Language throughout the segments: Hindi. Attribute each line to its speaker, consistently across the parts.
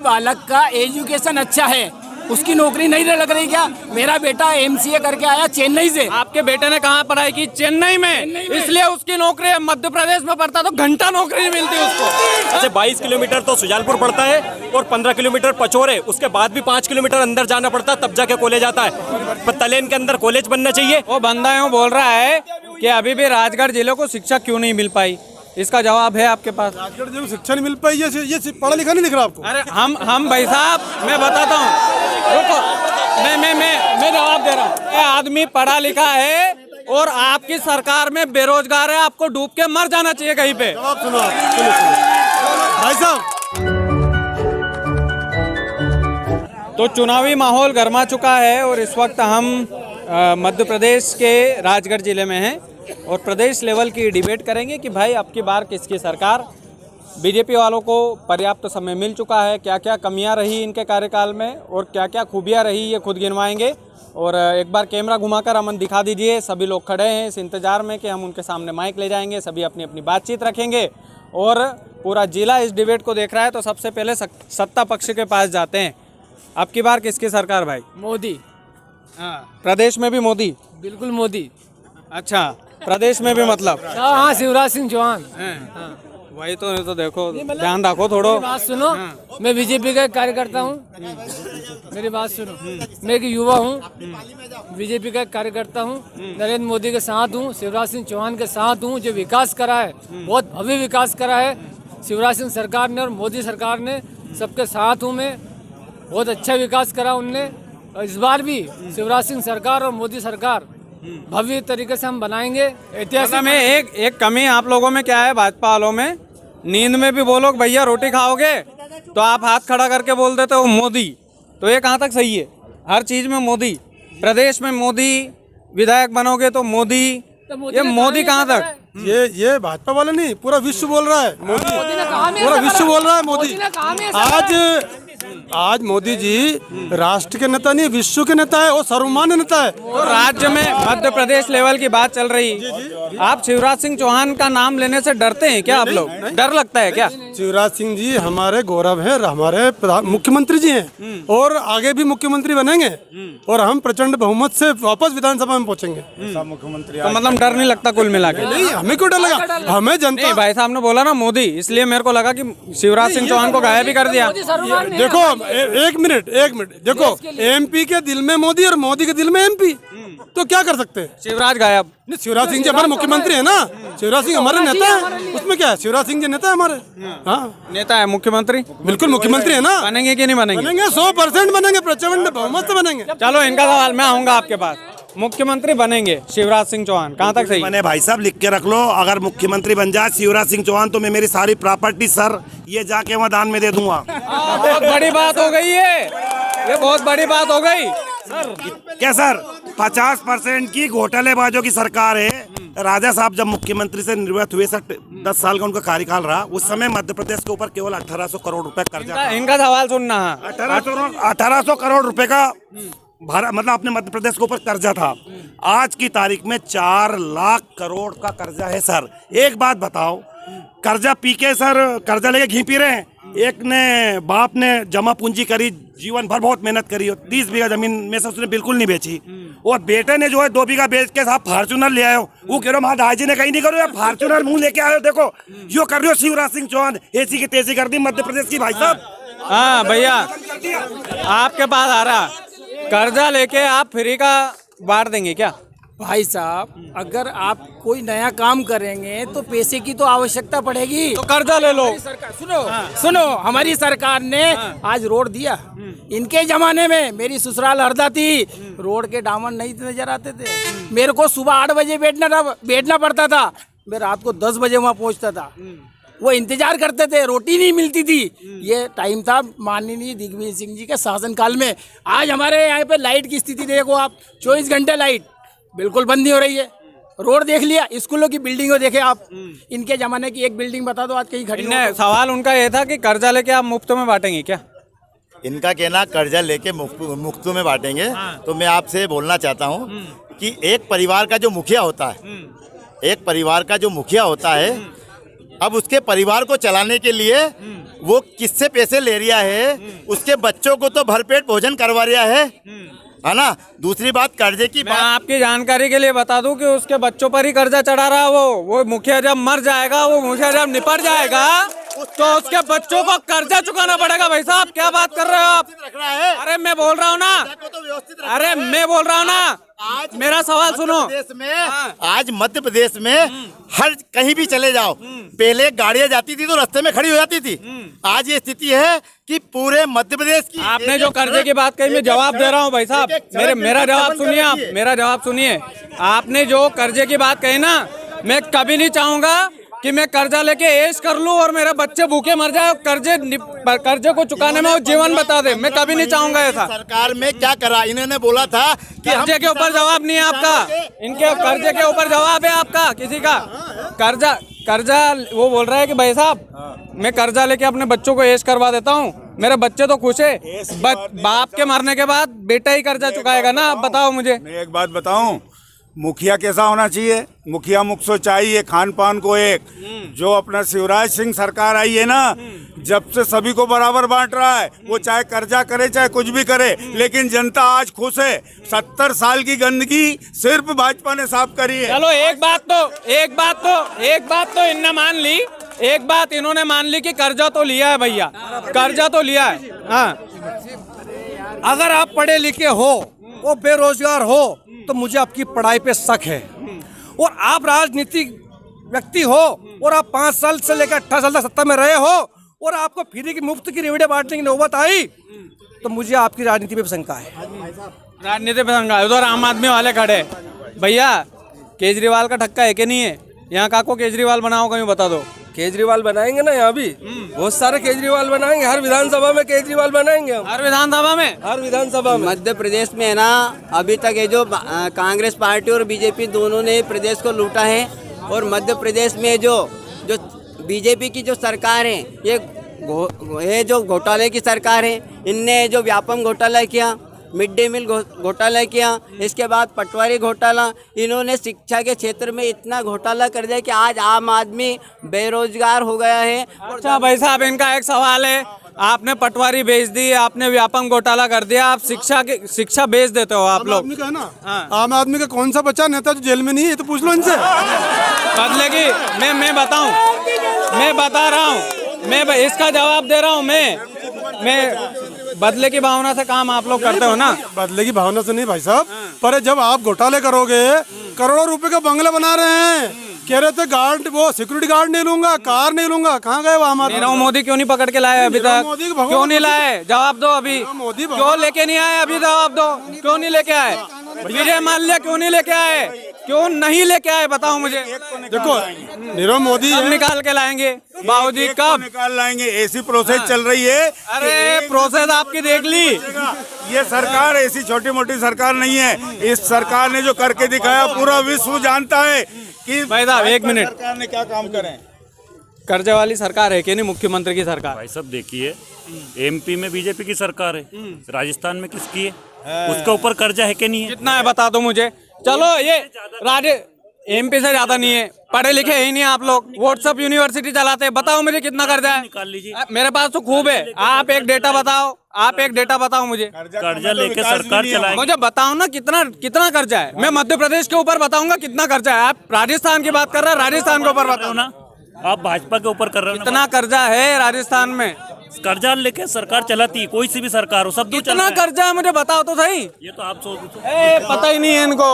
Speaker 1: बालक का एजुकेशन अच्छा है, उसकी नौकरी नहीं लग रही क्या? मेरा बेटा MCA करके आया चेन्नई से।
Speaker 2: आपके बेटे ने कहाँ पढ़ाई की? चेन्नई में। इसलिए उसकी नौकरी मध्य प्रदेश में पड़ता तो घंटा नौकरी नहीं मिलती उसको।
Speaker 3: अच्छा 22 किलोमीटर तो सुजालपुर पड़ता है और 15 किलोमीटर पचोरे, उसके बाद भी 5 किलोमीटर अंदर जाना पड़ता है, तब जाके कॉलेज आता है। तलेन के अंदर कॉलेज बनना चाहिए।
Speaker 2: वो बंदा यूँ बोल रहा है कि अभी भी राजगढ़ जिले को शिक्षा क्यों नहीं मिल पाई। इसका जवाब है आपके पास?
Speaker 4: राजगढ़ जिले में शिक्षा नहीं मिल पाई, ये पढ़ा लिखा नहीं दिख रहा आपको?
Speaker 2: अरे हम भाई साहब, मैं बताता हूँ, रुको, मैं जवाब दे रहा हूँ। ये आदमी पढ़ा लिखा है और आपकी सरकार में बेरोजगार है, आपको डूब के मर जाना चाहिए कहीं पे।
Speaker 4: जवाब सुनो आप, सुनो भाई साहब।
Speaker 2: तो चुनावी माहौल गर्मा चुका है और इस वक्त हम मध्य प्रदेश के राजगढ़ जिले में हैं और प्रदेश लेवल की डिबेट करेंगे कि भाई अब की बार किसकी सरकार। बीजेपी वालों को पर्याप्त समय मिल चुका है, क्या क्या कमियां रही इनके कार्यकाल में और क्या क्या खूबियां रही ये खुद गिनवाएंगे। और एक बार कैमरा घुमाकर अमन दिखा दीजिए। सभी लोग खड़े हैं इस इंतज़ार में कि हम उनके सामने माइक ले जाएंगे, सभी अपनी अपनी बातचीत रखेंगे और पूरा जिला इस डिबेट को देख रहा है। तो सबसे पहले सत्ता पक्ष के पास जाते हैं। अब की बार किसकी सरकार भाई?
Speaker 1: मोदी।
Speaker 2: हाँ, प्रदेश में भी मोदी?
Speaker 1: बिल्कुल मोदी।
Speaker 2: अच्छा, प्रदेश में भी मतलब?
Speaker 1: हाँ, शिवराज सिंह चौहान।
Speaker 2: वही तो देखो, ध्यान रखो थोड़ो।
Speaker 1: बात सुनो, मैं बीजेपी का कार्यकर्ता हूँ, मेरी बात सुनो। मैं एक युवा हूँ, बीजेपी का कार्यकर्ता हूँ, नरेंद्र मोदी के साथ हूँ, शिवराज सिंह चौहान के साथ हूँ। जो विकास करा है, बहुत भव्य विकास करा है शिवराज सिंह सरकार ने और मोदी सरकार ने, सबके साथ हूँ मैं। बहुत अच्छा विकास करा उनने। इस बार भी शिवराज सिंह सरकार और मोदी सरकार भव्य तरीके से हम बनाएंगे। ऐतिहासिक
Speaker 2: में एक कमी आप लोगों में क्या है भाजपा वालों में? नींद में भी बोलो भैया रोटी खाओगे तो आप हाथ खड़ा करके बोल देते हो मोदी। तो ये कहाँ तक सही है? हर चीज में मोदी, प्रदेश में मोदी, विधायक बनोगे तो मोदी, ये मोदी कहाँ तक?
Speaker 4: ये भाजपा वाले नहीं, पूरा विश्व बोल रहा है मोदी, पूरा विश्व बोल रहा है मोदी। आज मोदी जी राष्ट्र के नेता नहीं, विश्व के नेता है, वो सर्वमान्य नेता है।
Speaker 2: तो राज्य में मध्य प्रदेश लेवल की बात चल रही, आप शिवराज सिंह चौहान का नाम लेने से डरते हैं क्या? आप लोग डर लगता है क्या?
Speaker 4: शिवराज सिंह जी हमारे गौरव है, हमारे मुख्यमंत्री जी हैं और आगे भी मुख्यमंत्री बनेंगे और हम प्रचंड बहुमत से वापस विधानसभा में पहुंचेंगे।
Speaker 2: मुख्यमंत्री तो मतलब डर नहीं लगता कुल मिला के?
Speaker 4: नहीं, हमें क्यों डर लगा? हमें जनता।
Speaker 2: भाई साहब ने बोला ना मोदी, इसलिए मेरे को लगा कि शिवराज सिंह चौहान को गायब भी कर दिया।
Speaker 4: देखो एक मिनट देखो, MP के दिल में मोदी और मोदी के दिल में MP, तो क्या कर सकते हैं?
Speaker 2: शिवराज गायब?
Speaker 4: शिवराज सिंह जी हमारे मुख्यमंत्री है ना, शिवराज सिंह हमारे नेता है, उसमें क्या है? शिवराज सिंह जी नेता है हमारे। हाँ,
Speaker 2: नेता है, मुख्यमंत्री बिल्कुल
Speaker 4: मुख्यमंत्री है ना।
Speaker 2: बनेंगे कि नहीं बनेंगे?
Speaker 4: बनेंगे, 100% बनेंगे, प्रचंड बहुमत से बनेंगे।
Speaker 2: चलो इनका सवाल मैं आऊंगा आपके पास। मुख्यमंत्री बनेंगे शिवराज सिंह चौहान, कहाँ तक सही?
Speaker 5: बने भाई साहब, लिख के रख लो, अगर मुख्यमंत्री बन जाए शिवराज सिंह चौहान तो मैं मेरी सारी प्रॉपर्टी सर ये जाके वहाँ दान में दे दूंगा।
Speaker 2: बहुत बड़ी बात हो गई है, ये बहुत बड़ी बात हो गई सर।
Speaker 5: क्या सर? 50% की घोटालेबाजों की सरकार है। राजा साहब जब मुख्यमंत्री से निर्वाचित हुए सर, 10 साल का उनका कार्यकाल रहा, उस समय मध्य प्रदेश के ऊपर केवल 1800 करोड़ रुपए कर्जा।
Speaker 2: इनका सवाल सुनना है।
Speaker 5: 1800 करोड़ रुपए का भारत मतलब अपने मध्य प्रदेश के ऊपर कर्जा था। आज की तारीख में 4 लाख करोड़ का कर्जा है सर। एक बात बताओ, कर्जा पी के सर, कर्जा लेके घी पी रहे हैं। एक ने बाप ने जमा पूंजी करी, जीवन भर बहुत मेहनत करी, 30 बीघा जमीन में से उसने बिल्कुल नहीं बेची, और बेटे ने जो है 2 बीघा बेच के साहब फॉर्चूनर ले आयो। वो कह रहे हो दादाजी ने कहीं नहीं करो यार, फॉर्चूनर मुंह लेके आयो, देखो यो कर रहे हो शिवराज सिंह चौहान, ऐसी की तेजी कर दी मध्य प्रदेश की भाई साहब।
Speaker 2: हाँ भैया, आपके पास आ रहा, कर्जा लेके आप फ्री का बांट देंगे क्या?
Speaker 1: भाई साहब, अगर आप कोई नया काम करेंगे तो पैसे की तो आवश्यकता पड़ेगी,
Speaker 2: तो कर्जा ले लो।
Speaker 1: सुनो, हमारी सरकार ने आज रोड दिया। इनके जमाने में मेरी ससुराल हरदा थी, रोड के डामन नहीं नजर आते थे। मेरे को सुबह 8 बजे बैठना पड़ता था, मैं रात को 10 बजे वहाँ पहुँचता था। वो इंतजार करते थे, रोटी नहीं मिलती थी। ये टाइम था माननीय दिग्विजय सिंह जी के शासनकाल में। आज हमारे यहाँ पे लाइट की स्थिति देखो आप, 24 घंटे लाइट बिल्कुल बंद नहीं हो रही है। रोड देख लिया, स्कूलों की बिल्डिंगों देखे आप, इनके जमाने की एक बिल्डिंग बता दो आज कहीं खड़ी हो।
Speaker 2: सवाल उनका ये था कि कर्जा लेके आप मुफ्त में बांटेंगे क्या?
Speaker 6: इनका कहना कर्जा लेके मुफ्त में बांटेंगे। तो मैं आपसे बोलना चाहता हूँ कि एक परिवार का जो मुखिया होता है, अब उसके परिवार को चलाने के लिए वो किससे पैसे ले रिया है, उसके बच्चों को तो भरपेट भोजन करवा रिया है ना। दूसरी बात कर्जे की
Speaker 2: मैं
Speaker 6: बात,
Speaker 2: आपकी जानकारी के लिए बता दूं कि उसके बच्चों पर ही कर्जा चढ़ा रहा है वो मुखिया जब मर जाएगा, वो मुखिया जब निपट जाएगा तो उसके बच्चों को कर्जा चुकाना पड़ेगा। भाई साहब क्या बात कर रहे हो आप?
Speaker 6: रख रहा है
Speaker 2: अरे मैं बोल रहा हूँ ना,
Speaker 6: तो व्यवस्थित रख
Speaker 2: अरे मैं बोल रहा हूँ ना,
Speaker 6: आज
Speaker 2: मेरा सवाल सुनो।
Speaker 6: आज मध्य प्रदेश में हर कहीं भी चले जाओ, पहले गाड़ियां जाती थी तो रास्ते में खड़ी हो जाती थी, आज ये स्थिति है कि पूरे मध्य प्रदेश की
Speaker 2: आपने जो कर्जे की बात कही मैं जवाब दे रहा हूँ भाई साहब, मेरा जवाब सुनिए आप, मेरा जवाब सुनिए। आपने जो कर्जे की बात कही ना, मैं कभी नहीं चाहूंगा कि मैं कर्जा लेके ऐश कर लूं और मेरे बच्चे भूखे मर जाए, कर्जे को चुकाने में वो जीवन बता दे, मैं कभी नहीं चाहूंगा ऐसा।
Speaker 6: सरकार में क्या करा, इन्होंने बोला था कि
Speaker 2: कर्जे के ऊपर जवाब नहीं है आपका, इनके कर्जे के ऊपर जवाब है आपका किसी का। कर्जा वो बोल रहा है कि भाई साहब मैं कर्जा लेके अपने बच्चों को ऐश करवा देता हूँ, मेरे बच्चे तो खुश है, बाप के मरने के बाद बेटा ही कर्जा चुकाएगा ना। आप बताओ मुझे।
Speaker 7: मैं एक बात बताऊं, मुखिया कैसा होना चाहिए, मुखिया मुख सो चाहिए खान पान को एक, जो अपना शिवराज सिंह सरकार आई है ना, जब से सभी को बराबर बांट रहा है, वो चाहे कर्जा करे चाहे कुछ भी करे, लेकिन जनता आज खुश है। 70 साल की गंदगी सिर्फ भाजपा ने साफ करी है।
Speaker 2: चलो एक बात तो इन्होंने मान ली, एक बात इन्होंने मान ली कि कर्जा तो लिया है भैया, कर्जा तो लिया है। हाँ,
Speaker 8: अगर आप पढ़े लिखे हो और बेरोजगार हो तो मुझे आपकी पढ़ाई पे शक है, और आप राजनीतिक व्यक्ति हो और आप 5 साल से लेकर 18 साल तक सत्ता में रहे हो और आपको फ्री की मुफ्त की रेवड़ियां बांटने की नौबत आई तो मुझे आपकी राजनीति पे शंका है।
Speaker 2: राजनीति पे शंका है। उधर आम आदमी वाले खड़े हैं। भैया केजरीवाल का ठक्का है कि नहीं है? यहाँ काको केजरीवाल बनाओ, कहीं बता दो।
Speaker 8: केजरीवाल बनाएंगे ना, यहाँ भी बहुत सारे केजरीवाल बनाएंगे, हर विधानसभा में केजरीवाल बनाएंगे हम।
Speaker 2: हर विधानसभा में
Speaker 9: मध्य प्रदेश में है ना, अभी तक ये जो कांग्रेस पार्टी और बीजेपी दोनों ने प्रदेश को लूटा है, और मध्य प्रदेश में जो बीजेपी की जो सरकार है, ये जो घोटाले की सरकार है, इनने जो व्यापम घोटाला किया, मिड डे मील घोटाला किया, इसके बाद पटवारी घोटाला, इन्होंने शिक्षा के क्षेत्र में इतना घोटाला कर दिया कि आज आम आदमी बेरोजगार हो गया है।
Speaker 2: अच्छा भाई साहब, इनका एक सवाल है, आपने पटवारी बेच दी, आपने व्यापम घोटाला कर दिया, आप शिक्षा बेच देते हो आप लोग।
Speaker 4: आम आदमी का है ना, आम आदमी का कौन सा बच्चा नेता जो जेल में नहीं है, तो पूछ लो इनसे।
Speaker 2: बदले की मैं बता रहा हूँ, मैं इसका जवाब दे रहा हूँ। मैं बदले की भावना से काम आप लोग करते हो ना?
Speaker 4: बदले की भावना से नहीं भाई साहब, पर जब आप घोटाले करोगे, करोड़ों रुपए का बंगला बना रहे हैं, कह रहे थे गार्ड, वो सिक्योरिटी गार्ड नहीं लूंगा, कार नहीं लूंगा, कहाँ गए वो आम आदमी?
Speaker 2: नीरव मोदी क्यों नहीं पकड़ के लाए अभी तक? क्यों नहीं लाए? जवाब दो अभी। क्यों लेके नहीं आए अभी? जवाब दो, क्यों नहीं लेके आए? विजय माल्या क्यों नहीं लेके आए? क्यों नहीं लेके आए, बताओ मुझे।
Speaker 4: देखो नीरव मोदी
Speaker 2: कब निकाल के लाएंगे बाबूजी, कब
Speaker 7: निकाल लाएंगे? ऐसी प्रोसेस चल रही है।
Speaker 2: अरे प्रोसेस आपकी देख ली।
Speaker 7: ये सरकार ऐसी छोटी मोटी सरकार नहीं है, इस सरकार ने जो करके दिखाया पूरा विश्व जानता है कि
Speaker 2: भाई साहब एक मिनट,
Speaker 7: सरकार ने क्या काम करे।
Speaker 2: कर्जे वाली सरकार है कि नहीं मुख्यमंत्री की सरकार?
Speaker 3: भाई सब देखिए, एमपी में बीजेपी की सरकार है, राजस्थान में किसकी है? उसके ऊपर कर्जा है कि नहीं है?
Speaker 2: कितना है बता दो मुझे। चलो ये एमपी से ज्यादा नहीं है, पढ़े लिखे ही नहीं आप लोग, व्हाट्सएप यूनिवर्सिटी चलाते हैं, बताओ मुझे कितना कर्जा है?
Speaker 3: निकाल लीजिए।
Speaker 2: मेरे पास तो खूब है, आप एक डेटा बताओ मुझे।
Speaker 3: कर्जा लेके सरकार चलाएगी।
Speaker 2: मुझे बताओ ना कितना कर्जा है। मैं मध्य प्रदेश के ऊपर बताऊंगा कितना कर्जा है। आप राजस्थान की बात कर रहे हैं, राजस्थान के ऊपर बताओ ना।
Speaker 3: आप भाजपा के ऊपर कर रहे हो।
Speaker 2: कितना कर्जा है राजस्थान में?
Speaker 3: कर्जा लेके सरकार चलाती है, कोई सी भी सरकार हो, सब
Speaker 2: कितना कर्जा है मुझे बताओ तो सही।
Speaker 3: ये तो आप सोच।
Speaker 2: पता ही नहीं है इनको,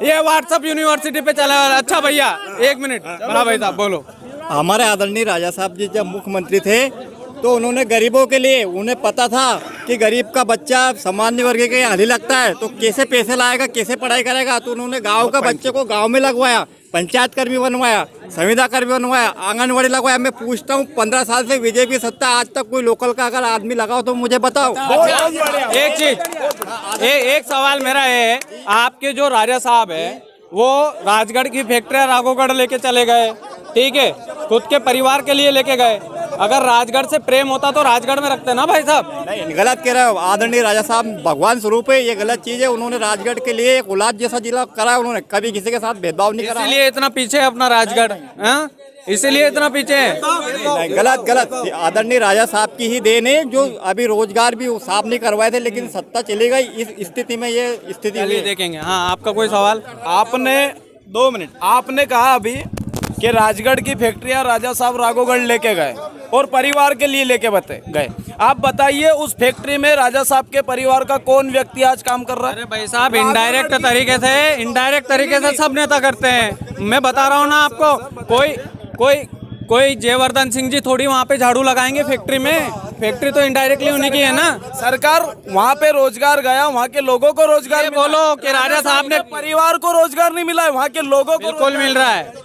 Speaker 2: ये व्हाट्सएप यूनिवर्सिटी पे चला। अच्छा भैया एक मिनट, हाँ भाई साहब बोलो।
Speaker 9: हमारे आदरणीय राजा साहब जी जब मुख्यमंत्री थे तो उन्होंने गरीबों के लिए, उन्हें पता था कि गरीब का बच्चा सामान्य वर्ग के हाली लगता है तो कैसे पैसे लाएगा, कैसे पढ़ाई करेगा, तो उन्होंने गांव का बच्चे को गांव में लगवाया, पंचायत कर्मी बनवाया, संविदा कर्मी बनवाया, आंगनबाड़ी लगवाया। मैं पूछता हूँ 15 साल से बीजेपी सत्ता, आज तक कोई लोकल का अगर आदमी लगाओ तो मुझे बताओ।
Speaker 2: एक चीज, एक सवाल मेरा है, आपके जो राजा साहब है वो राजगढ़ की फैक्ट्री राघोगढ़ लेके चले गए, ठीक है, खुद के परिवार के लिए लेके गए। अगर राजगढ़ से प्रेम होता तो राजगढ़ में रखते ना भाई साहब।
Speaker 9: नहीं, गलत कह रहे हो। आदरणीय राजा साहब भगवान स्वरूप है, ये गलत चीज है। उन्होंने राजगढ़ के लिए एक औलाद जैसा जिला करा, उन्होंने कभी किसी के साथ भेदभाव नहीं करा,
Speaker 2: इसलिए इतना पीछे अपना राजगढ़। इसीलिए इतना पीछे है।
Speaker 10: नहीं, गलत गलत। आदरणीय राजा साहब की ही देन है, जो अभी रोजगार भी साफ नहीं करवाए थे, लेकिन सत्ता चली गई, इस स्थिति में ये स्थिति हुई
Speaker 2: चलिए
Speaker 10: है।
Speaker 2: देखेंगे। हाँ, आपका कोई सवाल?
Speaker 11: आपने 2 मिनट, आपने कहा अभी कि राजगढ़ की फैक्ट्रियां राजा साहब राघोगढ़ लेके गए और परिवार के लिए लेके गए। आप बताइए उस फैक्ट्री में राजा साहब के परिवार का कौन व्यक्ति आज काम कर रहा है?
Speaker 2: अरे भाई साहब, इनडायरेक्ट तरीके से सब नेता करते हैं। मैं बता रहा हूँ ना आपको, कोई जयवर्धन सिंह जी थोड़ी वहाँ पे झाड़ू लगाएंगे फैक्ट्री में। फैक्ट्री तो इनडायरेक्टली उन्हीं की है ना।
Speaker 11: सरकार वहाँ पे रोजगार गया, वहाँ के लोगों को रोजगार
Speaker 2: बोलो कि राजा साहब ने
Speaker 11: परिवार को रोजगार नहीं मिला है, वहाँ के लोगों को
Speaker 2: बिल्कुल मिल रहा है।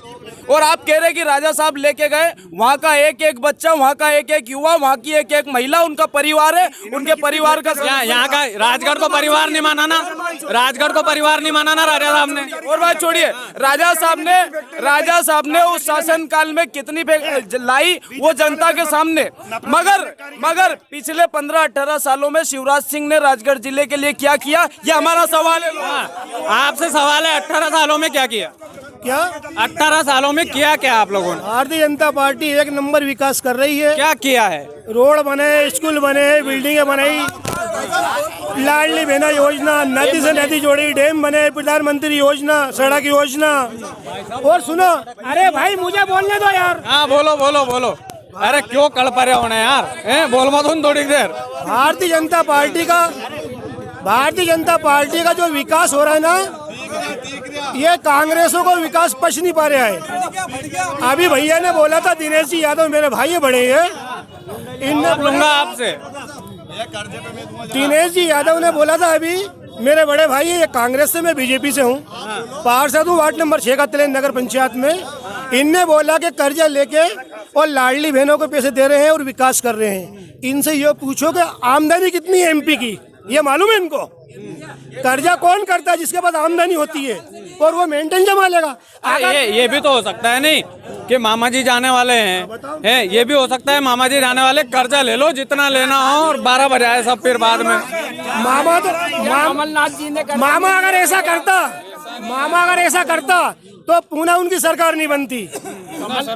Speaker 11: और आप कह रहे हैं कि राजा साहब लेके गए, वहाँ का एक एक बच्चा, वहाँ का एक एक युवा, वहाँ की एक एक महिला उनका परिवार है, उनके परिवार का
Speaker 2: यहाँ का राजगढ़ को परिवार नहीं माना ना, राजगढ़ को परिवार नहीं माना ना राजा साहब ने।
Speaker 11: और बात छोड़िए, राजा साहब ने उस शासन काल में कितनी लाई वो जनता के सामने, मगर पिछले 15-18 सालों में शिवराज सिंह ने राजगढ़ जिले के लिए क्या किया, ये हमारा सवाल है।
Speaker 2: आपसे सवाल है, 18 सालों में क्या किया? 18 सालों में किया क्या आप लोगों ने?
Speaker 12: भारतीय जनता पार्टी एक नंबर विकास कर रही है।
Speaker 2: क्या किया है?
Speaker 12: रोड बने, स्कूल बने, बिल्डिंगें बनाई, लाडली बहना योजना, नदी से नदी जोड़ी, डैम बने, प्रधानमंत्री योजना, सड़क योजना। और सुनो, अरे भाई मुझे बोलने दो यार।
Speaker 2: हाँ बोलो। अरे क्यों कड़ परे होने यार, बोल मत उन थोड़ी देर।
Speaker 12: भारतीय जनता पार्टी का जो विकास हो रहा है ना, ये कांग्रेसों को विकास पच नहीं पा रहा है। अभी भैया ने बोला था, दिनेश जी यादव मेरे भाई बड़े हैं, इनने
Speaker 2: लूंगा आपसे।
Speaker 12: दिनेश जी यादव ने बोला था अभी, मेरे बड़े भाई ये कांग्रेस से, मैं बीजेपी से हूँ, पार्षद हूँ वार्ड नंबर 6 का तिलेन नगर पंचायत में। इनने बोला कि कर्जा लेके और लाडली बहनों को पैसे दे रहे हैं और विकास कर रहे हैं। इनसे ये पूछो कि आमदनी कितनी है एमपी की, ये मालूम है इनको? कर्जा कौन करता है? जिसके पास आमदनी होती है और वो मेंटेन जमा लेगा।
Speaker 2: ये भी तो हो सकता है नहीं कि मामा जी जाने वाले हैं, ये भी हो सकता है मामा जी जाने वाले, कर्जा ले लो जितना लेना हो और 12 बजाए सब, फिर बाद में।
Speaker 1: कमलनाथ जी ने
Speaker 12: मामा अगर ऐसा करता तो पुनः उनकी सरकार नहीं बनती।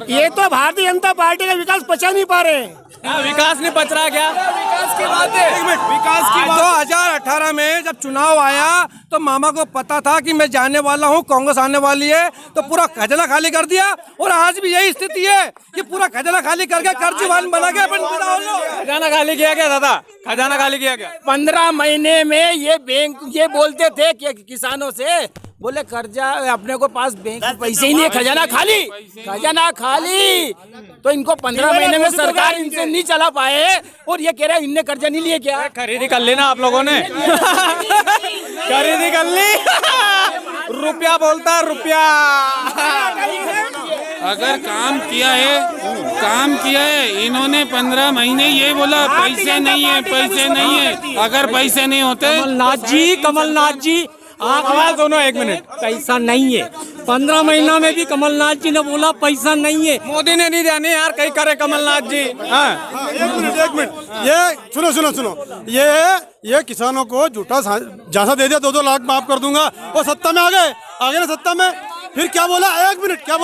Speaker 12: ये तो भारतीय जनता पार्टी का विकास पचा नहीं पा रहे हैं।
Speaker 2: विकास नहीं बच रहा क्या?
Speaker 11: विकास की बात है,
Speaker 8: विकास की 2018 में जब चुनाव आया तो मामा को पता था कि मैं जाने वाला हूँ, कांग्रेस आने वाली है, तो पूरा खजाना खाली कर दिया। और आज भी यही स्थिति है कि पूरा खजाना खाली करके कर्जवान बना के अपन
Speaker 2: खजाना खाली किया गया दादा, खजाना खाली किया गया।
Speaker 1: 15 महीने में ये बैंक ये बोलते थे कि किसानों से, बोले कर्जा अपने को पास बैंक पैसे ही नहीं है, खजाना खाली। तो इनको 15 महीने में सरकार इनसे नहीं चला पाए और ये कह रहे हैं इनने कर्जा नहीं लिए क्या?
Speaker 2: खरीदी कर ली ना आप लोगों ने, खरीदी कर ली। रुपया बोलता रुपया।
Speaker 13: अगर काम किया है इन्होंने 15 महीने ये बोला पैसे नहीं है। अगर पैसे नहीं होते,
Speaker 1: कमलनाथ जी
Speaker 2: आवाज दोनों, 1 मिनट।
Speaker 1: पैसा नहीं है, 15 महीना में भी कमलनाथ जी ने बोला पैसा नहीं है।
Speaker 2: मोदी ने नहीं दिया नहीं यार, कहीं करे कमलनाथ जी। हाँ,
Speaker 4: एक मिनट, ये सुनो, ये किसानों को झूठा झांसा दे दिया, 2-2 लाख माफ कर दूंगा, और सत्ता में आ गए ना सत्ता में। फिर क्या बोला? 1 मिनट, क्या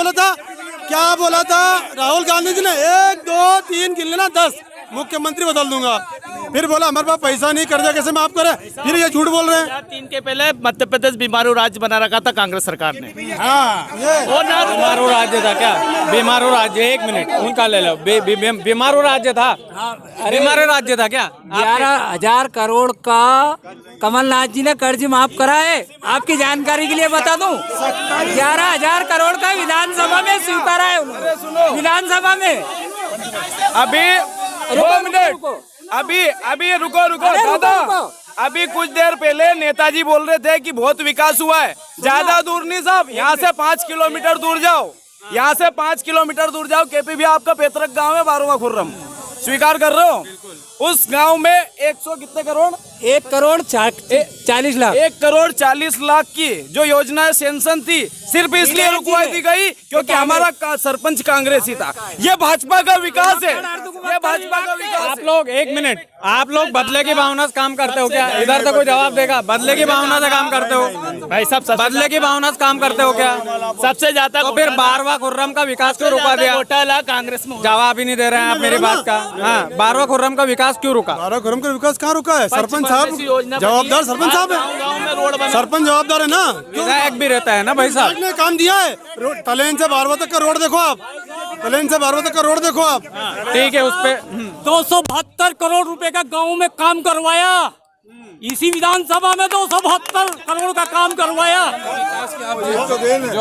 Speaker 4: बोला था राहुल गांधी जी ने? 1, 2, 3 गिन लेना, 10 मुख्यमंत्री बदल दूंगा। फिर बोला हमारे पास पैसा नहीं, कर्जा कैसे माफ करे? फिर ये झूठ बोल रहे हैं।
Speaker 3: 3 के पहले मध्य प्रदेश बीमारू राज्य बना रखा था कांग्रेस सरकार ने।
Speaker 2: बीमारू राज्य था क्या? बीमारू राज्य, 1 मिनट उनका ले लो। बीमारू राज्य था, बीमारू राज्य था क्या?
Speaker 1: 11,000 करोड़ का कमलनाथ जी ने कर्ज माफ करा है। आपकी जानकारी के लिए बता दूं, 11,000 करोड़ का विधानसभा में स्वीकारा है उन्होंने, विधानसभा में।
Speaker 11: अभी 2 मिनट, अभी रुको दादा। अभी कुछ देर पहले नेताजी बोल रहे थे कि बहुत विकास हुआ है। ज्यादा दूर नहीं साहब, यहाँ से 5 किलोमीटर दूर जाओ, केपीबी आपका पैतृक गांव है, 12वां खुर्रम, स्वीकार कर रहे हो? उस गांव में 100 कितने करोड़, 1 करोड़ 40 लाख 1 करोड़ 40 लाख की जो योजनाएं सेंक्शन थी सिर्फ इसलिए रुकवा दी गई क्योंकि हमारा सरपंच कांग्रेसी था। ये भाजपा का विकास है, ये भाजपा का विकास।
Speaker 2: आप लोग 1 मिनट, आप लोग बदले की भावना से काम करते हो क्या? इधर से कोई जवाब देगा? बदले की भावना से काम करते हो
Speaker 11: भाई साहब?
Speaker 2: बदले की भावना से काम करते हो क्या?
Speaker 11: सबसे ज्यादा
Speaker 2: तो फिर 12वां खुर्रम का विकास क्यों रुका दिया?
Speaker 11: घोटाला कांग्रेस में।
Speaker 2: जवाब ही नहीं दे रहे हैं आप मेरी बात का। हाँ, 12वां खुर्रम का विकास क्यों रुका?
Speaker 4: 12 खुर्रम का विकास कहाँ रुका है? सरपंच साहब जवाबदार, सरपंच साहब है, सरपंच जवाबदार है ना।
Speaker 2: विधायक भी रहता है ना भाई साहब।
Speaker 4: ने काम दिया है। तलेन से बारवा तक का रोड देखो आप, तलेन से बारवा तक का रोड देखो आप।
Speaker 2: ठीक है, उस पे
Speaker 1: 272 करोड़ रुपए का गांव में काम करवाया। इसी विधानसभा में 272 करोड़ का काम करवाया।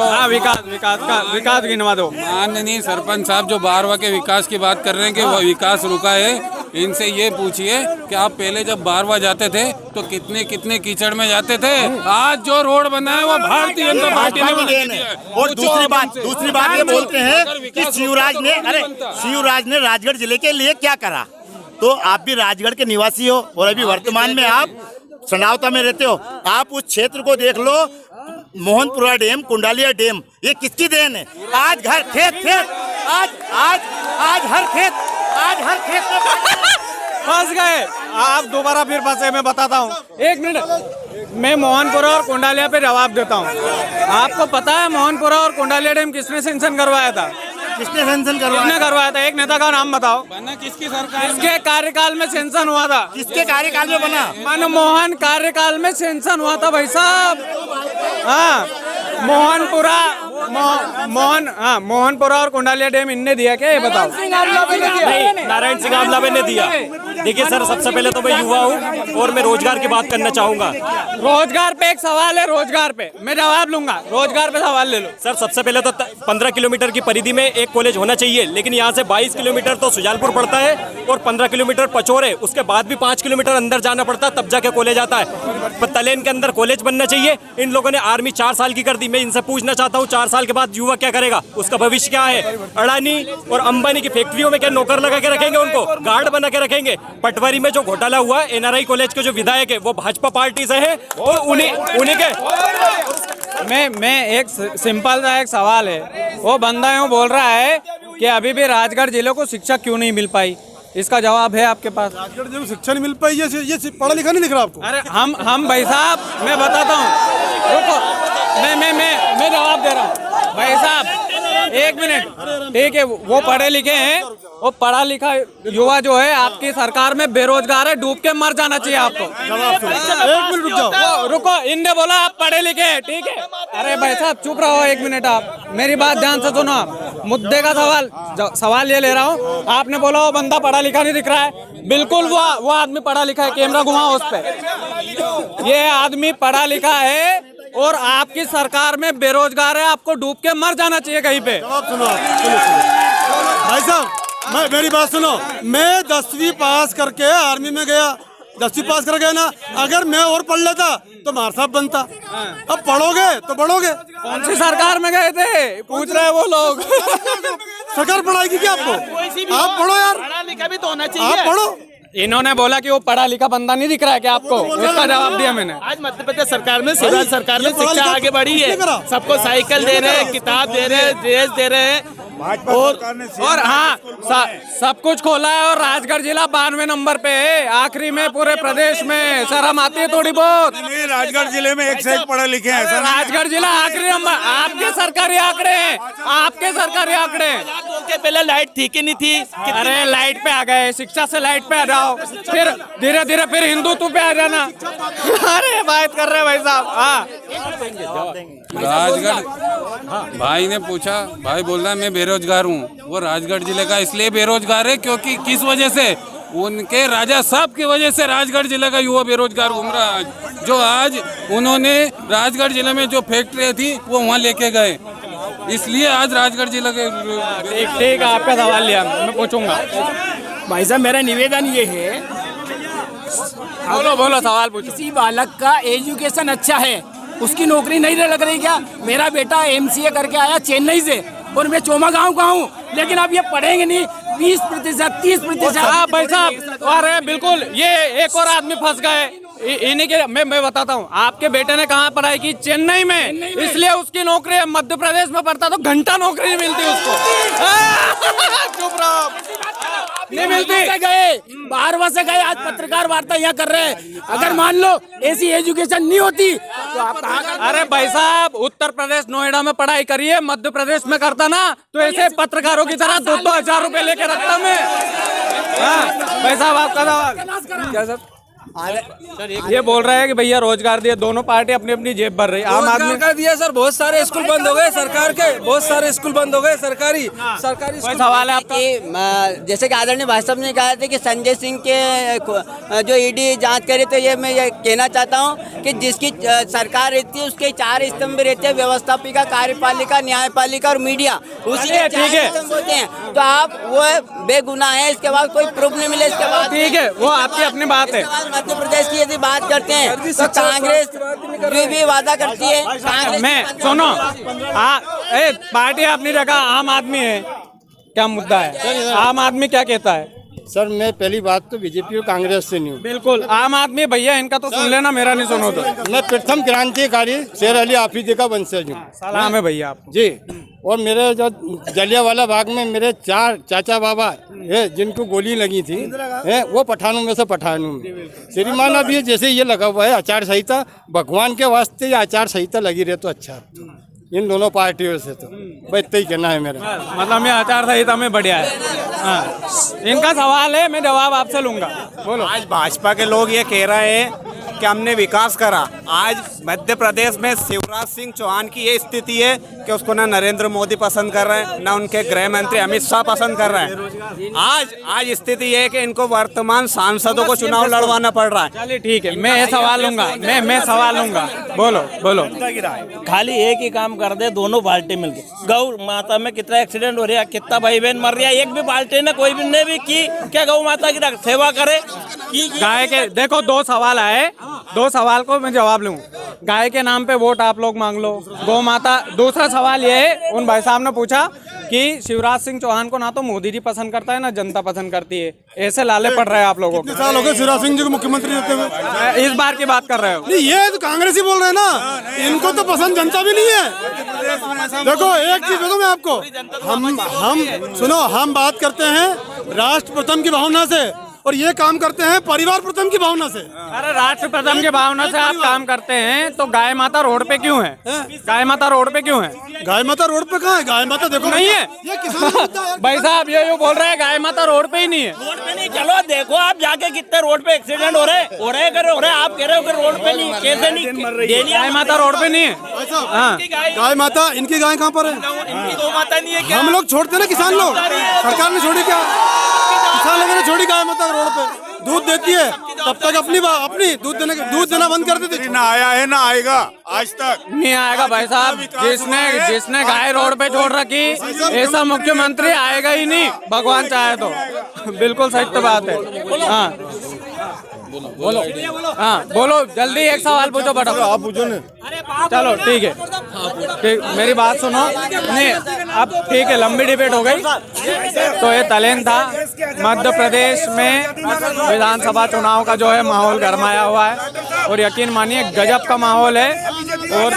Speaker 2: हाँ, विकास गिनवा दो।
Speaker 13: माननीय सरपंच साहब जो 12वां के विकास की बात कर रहे हैं कि वह विकास रुका है, इनसे ये पूछिए कि आप पहले जब 12वां जाते थे तो कितने कितने कीचड़ में जाते थे। आज जो रोड बना है वो भारतीय जनता पार्टी ने बना है।
Speaker 6: और दूसरी बात ये बोलते हैं कि शिवराज ने राजगढ़ जिले के लिए क्या करा। तो आप भी राजगढ़ के निवासी हो और अभी वर्तमान में आप सनावता में रहते हो। आप उस क्षेत्र को देख लो, मोहनपुरा डैम, कुंडालिया डैम, ये किसकी देन है? आज घर खेत आज हर खेत
Speaker 2: फंस गए आप, दोबारा फिर फंसे। मैं बताता हूँ, 1 मिनट। मैं मोहनपुरा और कुंडालिया पे जवाब देता हूँ। आपको पता है मोहनपुरा और कुंडालिया डैम किसने सेंक्शन करवाया था?
Speaker 6: किसने सेंक्शन
Speaker 2: करवाया था? एक नेता का नाम बताओ।
Speaker 13: बना किसकी सरकार?
Speaker 2: किसके कार्यकाल में सेंक्शन हुआ था?
Speaker 6: किसके कार्यकाल में बना?
Speaker 2: मनमोहन कार्यकाल में सेंक्शन हुआ था भाई साहब। हाँ, मोहनपुरा और कुंडालिया डैम इनने दिया क्या, ये बताओ?
Speaker 3: नहीं, नारायण सिंह आमलावे ने दिया। देखिए सर, सबसे पहले तो मैं युवा हूँ और मैं रोजगार की बात करना चाहूँगा।
Speaker 2: रोजगार पे एक सवाल है, रोजगार पे मैं जवाब लूंगा। रोजगार पे सवाल ले लो
Speaker 3: सर। सबसे पहले तो 15 किलोमीटर की परिधि में एक कॉलेज होना चाहिए, लेकिन यहाँ से 22 किलोमीटर तो सुजालपुर पड़ता है और 15 किलोमीटर पचोरे, उसके बाद भी 5 किलोमीटर अंदर जाना पड़ता है, तब जाके कॉलेज आता है। तलेन के अंदर कॉलेज बनना चाहिए। इन लोगों ने आर्मी 4 साल की कर दी। मैं इनसे पूछना चाहता हूँ, 4 साल के बाद युवा क्या करेगा? उसका भविष्य क्या है? अडानी और अंबानी की फैक्ट्रियों में क्या नौकर लगा के रखेंगे? उनको गार्ड बना के रखेंगे? पटवारी में जो घोटाला हुआ, NRI कॉलेज के जो विधायक है वो भाजपा पार्टी से है और उन्हीं के
Speaker 2: मैं एक सिंपल सा एक सवाल है। वो बंदा यूँ बोल रहा है कि अभी भी राजगढ़ जिले को शिक्षा क्यों नहीं मिल पाई। इसका जवाब है आपके पास?
Speaker 4: राजगढ़ जिले में शिक्षा नहीं मिल पाई, ये पढ़ा लिखा नहीं दिख रहा आपको?
Speaker 2: अरे हम भाई साहब, मैं बताता हूँ, रुको, मैं जवाब दे रहा हूँ भाई साहब। 1 मिनट, ठीक है, वो पढ़े लिखे हैं, वो पढ़ा लिखा युवा जो है आपकी सरकार में बेरोजगार है, डूब के मर जाना चाहिए आपको।
Speaker 4: 1 मिनट रुक जाओ,
Speaker 2: रुको, इनने बोला आप पढ़े लिखे हैं, ठीक है। अरे भाई साहब चुप रहो 1 मिनट, आप मेरी बात ध्यान से सुनो। आप मुद्दे का सवाल ये ले रहा हूँ। आपने बोला वो बंदा पढ़ा लिखा नहीं दिख रहा है। बिल्कुल वो आदमी पढ़ा लिखा है, कैमरा घुमाओ उस पे। ये आदमी पढ़ा लिखा है और आपकी सरकार में बेरोजगार है, आपको डूब के मर जाना चाहिए कहीं पे।
Speaker 4: सुनो भाई साहब, मेरी बात सुनो। मैं 10वीं पास करके आर्मी में गया, 10वीं पास कर गया ना। अगर मैं और पढ़ लेता तो मार साहब बनता। अब पढ़ोगे तो बढ़ोगे।
Speaker 2: कौन सी सरकार में गए थे पूछ रहे हैं वो लोग?
Speaker 4: सरकार पढ़ाएगी क्या आपको? आप पढ़ो यार,
Speaker 11: पढ़ा लिखा भी तो होना चाहिए।
Speaker 4: आप पढ़ो।
Speaker 2: इन्होंने बोला कि वो पढ़ा लिखा बंदा नहीं दिख रहा है क्या आपको? इसका जवाब दिया मैंने।
Speaker 11: आज मध्य प्रदेश सरकार में, शिवराज सरकार में शिक्षा आगे बढ़ी है। सबको साइकिल दे रहे हैं, किताब दे रहे हैं, ड्रेस दे रहे हैं और हाँ, सब कुछ खोला है। और राजगढ़ जिला 92 नंबर पे है, आखिरी में पूरे प्रदेश में। शर्म आती है थोड़ी बहुत?
Speaker 7: नहीं, राजगढ़ जिले में 1 से 1 पढ़े लिखे हैं।
Speaker 2: राजगढ़ जिला आखिरी नंबर। आपके सरकारी आंकड़े हैं, आपके सरकारी आंकड़े हैं।
Speaker 11: पहले लाइट थी कि नहीं थी?
Speaker 2: अरे लाइट पे आ गए, शिक्षा से लाइट पे आ जाओ, फिर धीरे धीरे फिर हिंदुत्व पे आ जाना। अरे बात कर रहे भाई साहब। हाँ,
Speaker 13: राजगढ़ भाई ने पूछा, भाई बोल रहा है मैं बेरोजगार हूँ। वो राजगढ़ जिले का इसलिए बेरोजगार है क्योंकि किस वजह से? उनके राजा साहब की वजह से राजगढ़ जिले का युवा बेरोजगार घूम रहा है। जो आज उन्होंने राजगढ़ जिले में जो फैक्ट्री थी वो वहाँ लेके गए, इसलिए आज राजगढ़ जिले के।
Speaker 2: ठीक है, आपका सवाल लिया, मैं पूछूंगा।
Speaker 1: भाई साहब मेरा निवेदन ये है,
Speaker 2: बोलो सवाल पूछो।
Speaker 1: किसी बालक का एजुकेशन अच्छा है, उसकी नौकरी नहीं लग रही क्या? मेरा बेटा MCA करके आया चेन्नई से और मैं चोमा गाँव का हूँ, लेकिन अब ये पढ़ेंगे नहीं। 20%, 30%।
Speaker 2: हाँ भाई साहब, अरे बिल्कुल, ये एक और आदमी फंस गए। इन्हीं के मैं बताता हूँ, आपके बेटे ने कहाँ पढ़ाई की? चेन्नई में, इसलिए उसकी नौकरी है। मध्य प्रदेश में पढ़ता तो घंटा नौकरी नहीं मिलती उसको। चुप रहो, नहीं मिलती।
Speaker 1: गए 12वां से गए, आज पत्रकार वार्ता यहाँ कर रहे हैं। अगर मान लो ऐसी एजुकेशन नहीं होती तो आप कहाँ?
Speaker 2: अरे भाई साहब, उत्तर प्रदेश नोएडा में पढ़ाई करिए, मध्य प्रदेश में करता ना तो ऐसे पत्रकारों की तरह 2-2 हजार रुपए लेके रखता मैं। भाई साहब आपका सवाल क्या सर? ये बोल रहे हैं कि भैया रोजगार दिए, दोनों पार्टी अपनी अपनी जेब भर रही। आम आदमी
Speaker 8: का दिया सर, बहुत सारे स्कूल बंद हो गए सरकार के, बहुत सारे स्कूल बंद हो गए सरकारी।
Speaker 2: कोई सवाल है आपका?
Speaker 9: जैसे कि आदरणीय भाई साहब ने कहा था कि संजय सिंह के जो ईडी जांच करे, तो ये मैं ये कहना चाहता हूँ कि जिसकी सरकार रहती है उसके 4 स्तंभ रहते हैं, व्यवस्थापिका, कार्यपालिका, न्यायपालिका और मीडिया, उसी के 4 स्तंभ होते हैं। तो आप वो बेगुनाह है, इसके बाद कोई प्रूफ नहीं मिले, इसके बाद
Speaker 2: ठीक है, वो आपकी अपनी बात है।
Speaker 9: मध्य प्रदेश की यदि बात करते हैं तो कांग्रेस भी वादा करती है। कांग्रेस
Speaker 2: मैं सुनो, पार्टी अपनी जगह, आम आदमी है, क्या मुद्दा है? आम आदमी क्या कहता है?
Speaker 12: सर मैं पहली बात तो बीजेपी और कांग्रेस से नहीं हूँ।
Speaker 2: बिल्कुल आम आदमी भैया, इनका तो सुन लेना, मेरा नहीं सुनो तो।
Speaker 12: मैं प्रथम क्रांतिकारी शेर अली आफरीदी का वंशज हूँ।
Speaker 2: सलाम है भैया आप
Speaker 12: जी। और मेरे जो जलियांवाला बाग में मेरे 4 चाचा बाबा है जिनको गोली लगी थी है, वो पठानों में से पठानों में। श्रीमान अब ये जैसे ये लगा हुआ है आचार संहिता, भगवान के वास्ते ये आचार संहिता लगी रहे तो अच्छा, इन दोनों पार्टियों से तो भाई इतना ही कहना है मेरा।
Speaker 2: मतलब मैं आचार संहिता में बढ़िया है। हाँ, इनका सवाल है, मैं जवाब आपसे लूंगा। बोलो।
Speaker 7: आज भाजपा के लोग ये कह रहे हैं कि हमने विकास करा। आज मध्य प्रदेश में शिवराज सिंह चौहान की ये स्थिति है कि उसको ना नरेंद्र मोदी पसंद कर रहे हैं, ना उनके गृह मंत्री अमित शाह पसंद कर रहे हैं। आज स्थिति ये है कि इनको वर्तमान सांसदों को चुनाव लड़वाना पड़ रहा है।
Speaker 2: चलिए ठीक है, मैं सवाल लूंगा, मैं सवाल लूंगा। बोलो बोलो।
Speaker 14: खाली एक ही काम कर दे दोनों पार्टी मिलके। गौ माता में कितना एक्सीडेंट हो रहा है, कितना भाई बहन मर रहा है, एक भी पार्टी ने कोई भी ने भी की क्या गौ माता की सेवा करे?
Speaker 2: गाय के देखो 2 सवाल आए, 2 सवाल को मैं जवाब लूँ। गाय के नाम पे वोट आप लोग मांग लो, गौ माता। दूसरा सवाल ये है, उन भाई साहब ने पूछा कि शिवराज सिंह चौहान को ना तो मोदी जी पसंद करता है ना जनता पसंद करती है, ऐसे लाले पड़ रहे हैं आप लोगों को।
Speaker 4: साल हो गए शिवराज सिंह जी को मुख्यमंत्री रहते हुए।
Speaker 2: इस बार की बात कर रहे हो?
Speaker 4: नहीं, ये तो कांग्रेस ही बोल रहे हैं ना, इनको तो पसंद जनता भी नहीं है। देखो एक चीज बताऊं मैं आपको, हम सुनो, हम बात करते हैं राष्ट्र प्रथम की भावना से और ये काम करते हैं परिवार प्रथम की भावना से।
Speaker 2: अरे राष्ट्र प्रथम की भावना से आप काम करते हैं तो गाय माता रोड पे क्यों है? गाय माता रोड पे क्यों है?
Speaker 4: गाय माता रोड पे कहाँ है? गाय माता देखो
Speaker 2: नहीं है,
Speaker 4: ये किसान का मुद्दा है।
Speaker 2: भाई साहब ये बोल रहे हैं गाय माता रोड पे ही नहीं है।
Speaker 14: रोड पे नहीं, चलो देखो आप जाके कितने रोड पे एक्सीडेंट हो रहे हैं, आप कह रहे हो कि रोड पे नहीं, कैसे नहीं?
Speaker 2: गाय माता रोड पे नहीं है।
Speaker 4: हाँ, गाय माता, इनकी गाय कहाँ पर है?
Speaker 14: इनकी गौ माता नहीं है क्या?
Speaker 4: हम लोग छोड़ते ना, किसान लोग, सरकार ने छोड़ी क्या? किसान लोगों ने छोड़ी गाय माता रोड पे, दूध देती है तब तक अपनी दूध देना बंद कर देती।
Speaker 7: ना आया है ना आएगा, आज तक
Speaker 2: नहीं आएगा भाई साहब। जिसने गाय रोड पे छोड़ रखी ऐसा मुख्यमंत्री आएगा ही नहीं, भगवान चाहे तो। बिल्कुल सही बात है। हाँ बोलो, हाँ बोलो जल्दी, एक सवाल पूछो बड़ा।
Speaker 12: आप पूछो ना।
Speaker 2: चलो ठीक है, ठीक, मेरी बात सुनो। नहीं अब ठीक है, लंबी डिबेट हो गई तो ये तलेन था। मध्य प्रदेश में विधानसभा चुनाव का जो है माहौल गरमाया हुआ है और यकीन मानिए गजब का माहौल है। और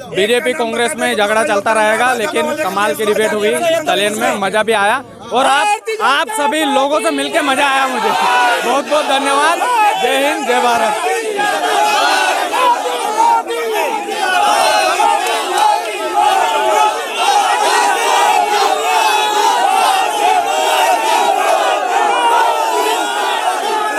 Speaker 2: बीजेपी कांग्रेस में झगड़ा चलता रहेगा, लेकिन कमाल की डिबेट हुई तलेन में, मजा भी आया। और आप सभी लोगों से मिलके मजा आया मुझे। बहुत बहुत धन्यवाद। जय हिंद, जय भारत।